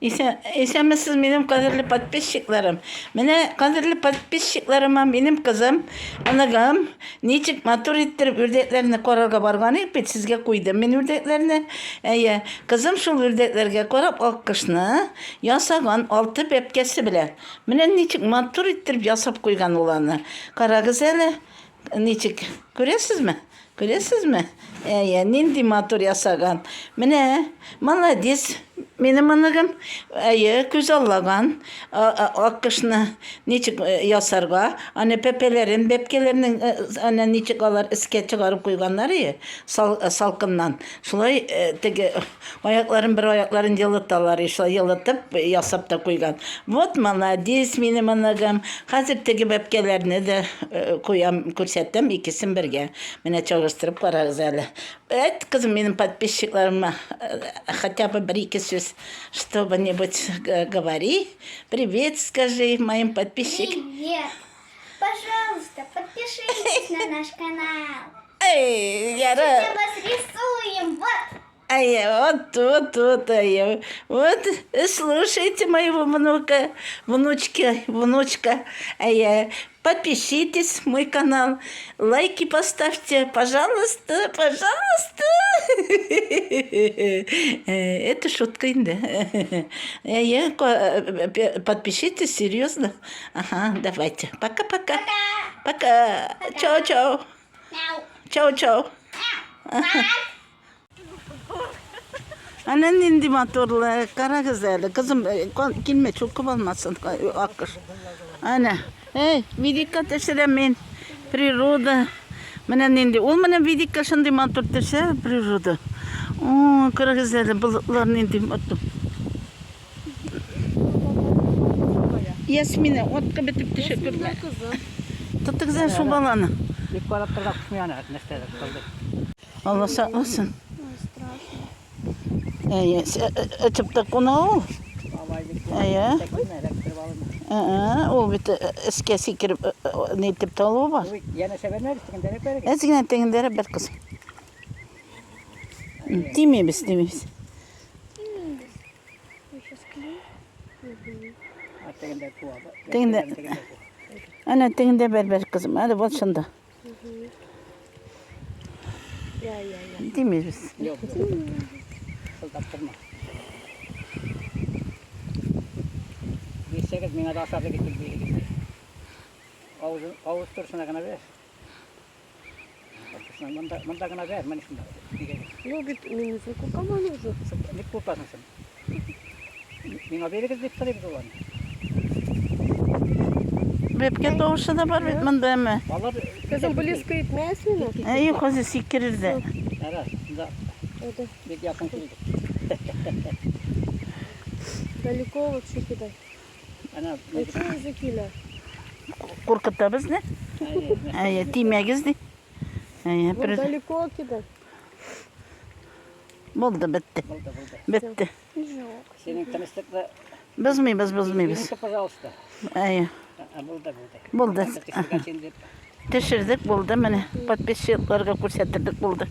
Esenmisiniz benim kadirli подписчикларым. Mene kadirli подписчикларыма benim kızım, anagam, niçik matur ettirip ürdeklerini korarga bargany ipet sizge koydum. Men ürdeklerini, kızım şul ürdeklerge korap alkışını yasagan altı bepkesi bilen. Mene niçik matur ettirip yasap koygan olanı. Kara güzeli, niçik göresiz mi? Göresiz mi? Nindi matur yasagan. Mene, maladies. Benim anagım güzellagan akışını niçik yasarga hani pepelerin bepkelerinin hani niçik alar iske çıkarıp koyganları ya salkından şulay tege ayakların bir ayakların yılıttalar şulay yılıtıp yasap da koygan. Вот молодец benim anagım hazır tege bepkelerini de koyam көрсеттім ikisini birge mene çalıştırıp kararız. Evet kızım benim подписчикларыма хотя бы bir-iki söz что-нибудь говори. Привет скажи моим подписчикам. Привет! Пожалуйста, подпишитесь на наш канал. Эй, Яра. Сейчас вас рисуем. Вот. Вот, слушайте моего внучка. Подпишитесь в мой канал, лайки поставьте, пожалуйста. Это шутка, да. Подпишитесь, серьезно. Ага, давайте. Пока. Пока. Чао. Мяу. Чао. Annen indi motorla, kara güzel. Kızım girme çok kıvalmasın. Akış. Ana. Видика тешере мен природа. Менен инди. Ол менен видика шындай мотор теше природа. О, кара güzel. Булыкларын инди мотор. Ясмина, отқа бітіп теше көрме. Tuttu güzel şu balanı. Allah sağ olsun. Açıp da konu. O bir eskisi kirip ne tip talı var. Eskiden tengendere bir kızım. Demeyimiz. Tengende berber kızım. Hadi bol şunda. Demeyimiz. Sekiz bin ada asarda getirdi. Avuz tursuna kana ver. Manda kana ver, mani şunda. Yok git minisi kukaman уже. Ne kupasın sen? Min haberi gidip tabii dolan. Bebke doğuşu da var bitmen değil mi? Kızım близко etmeyesin mi? Yok o sikirir de. Ara, da. Это Bir yakın kıldı. далеко вообще кидай. Ana, А что языки-то? Korkutta biz ne? Timegiz de. Вот далеко кидай. Buldu bitti. Bitti. Жалко. Senin tanıştıkla Bozmayız. pожалуйста. Buldu. Teşirdik buldu. Beni подписчикларга көрсетtirdik buldu.